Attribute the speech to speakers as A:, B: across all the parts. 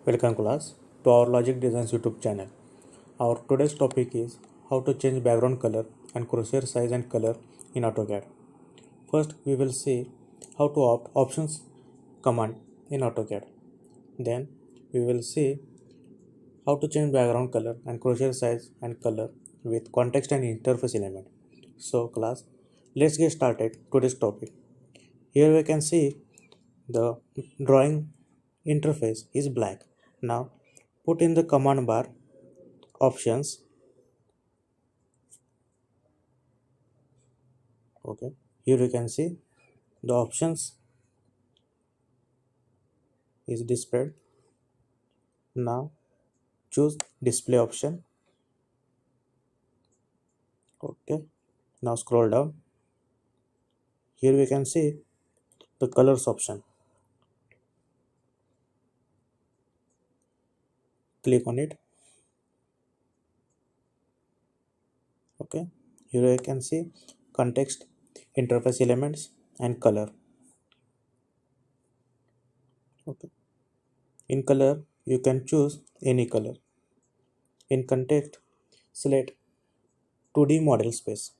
A: Welcome class to our Logic Designs YouTube channel. Our today's topic is how to change background color and crosshair size and color in AutoCAD. First we will see how to opt options command in AutoCAD. Then we will see how to change background color and crosshair size and color with context and interface element. So class, let's get started today's topic. Here we can see the drawing interface is black. Now put in the command bar options. Okay, here you can see the options is displayed. Now choose display option. Okay, now scroll down. Here we can see the colors option. Click on it. Okay, here you can see context, interface elements and color. Okay, in color you can choose any color. In context, select 2D model space,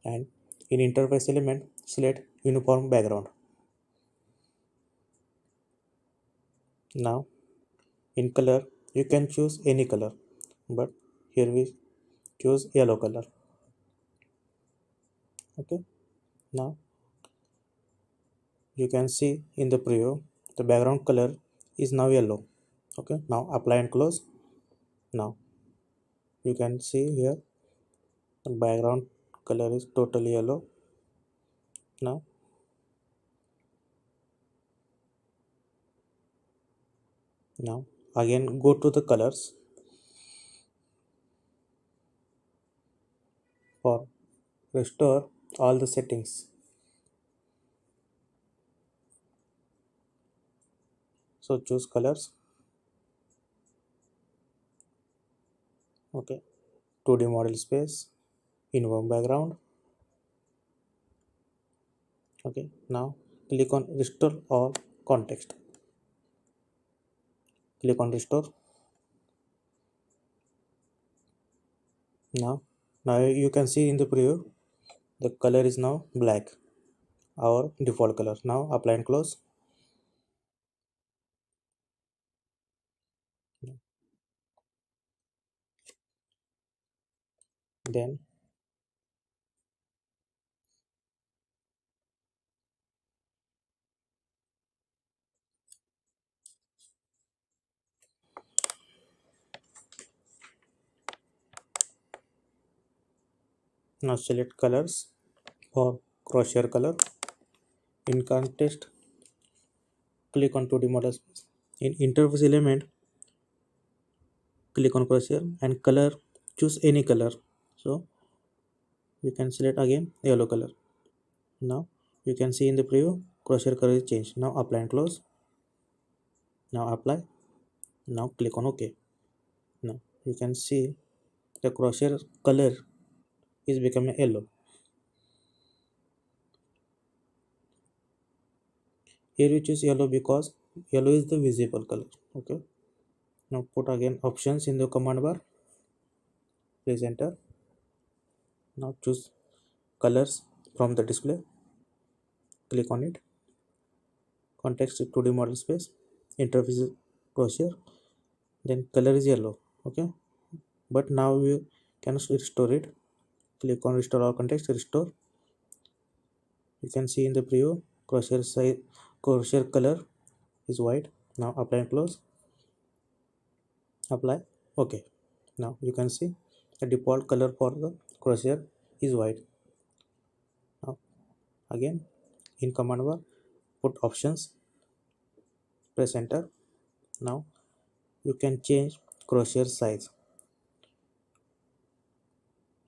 A: and in interface element select uniform background. Now in color you can choose any color, but here we choose yellow color. Okay, now you can see in the preview the background color is now yellow. Okay, now apply and close. Now you can see here the background color is totally yellow. Now again go to the colors for restore all the settings. So choose colors. Okay, 2D model space, uniform background. Okay, now click on restore all context. Click on restore. Now you can see in the preview the color is now black, our default color. Now apply and close. Then now select colors for crosshair color. In context, click on 2D model space. In interface element, click on crosshair and color, choose any color. So we can select again yellow color. Now you can see in the preview crosshair color is changed. Now apply and close. Now apply. Now click on OK. Now you can see the crosshair color is becoming yellow. Here you choose yellow because yellow is the visible color. Okay, now put again options in the command bar. Press enter. Now choose colors from the display. Click on it. Context 2D model space. Interface is crosshair. Then color is yellow. Okay, but now we can restore it. Click on restore all context. Restore. You can see in the preview crosshair size, crosshair color is white. Now apply and close. Apply. Okay, now you can see the default color for the crosshair is white. Now again in command bar put options, press enter. Now you can change crosshair size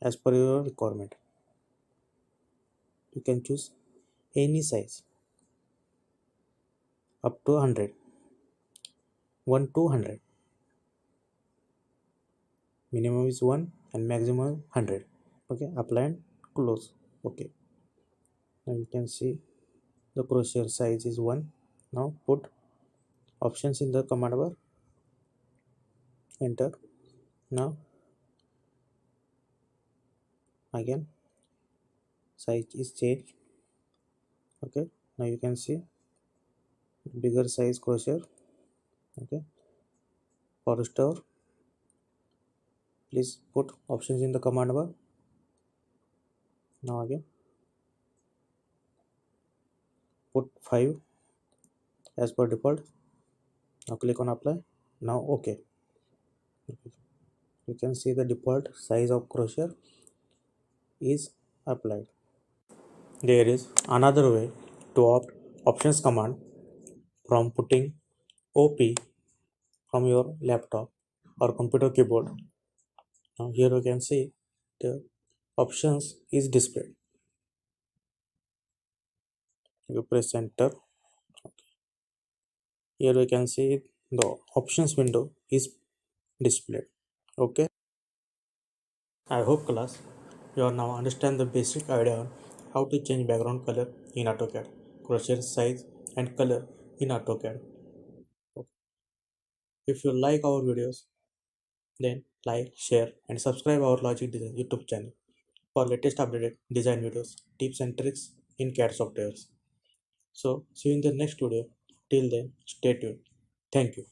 A: as per your requirement. You can choose any size up to 100, 1 to 100. Minimum is 1 and maximum 100. Okay, apply and close. Okay, now you can see the crosshair size is 1. Now put options in the command bar. enter. Now again size is changed. Okay, now you can see bigger size Crosshair. Okay, for store please put options in the command bar. Now again put 5 as per default. Now click on apply. Now okay, you can see the default size of Crosshair is applied. There is another way to opt options command from putting OP from your laptop or computer keyboard. Now here you can see the options is displayed. You press enter. Here we can see the options window is displayed. Okay, I hope class you are now understand the basic idea on how to change background color in AutoCAD, Crosshair size and color in AutoCAD. If you like our videos, then like, share and subscribe our Logic Design YouTube channel for latest updated design videos, tips and tricks in CAD softwares. So see you in the next video. Till then, stay tuned. Thank you.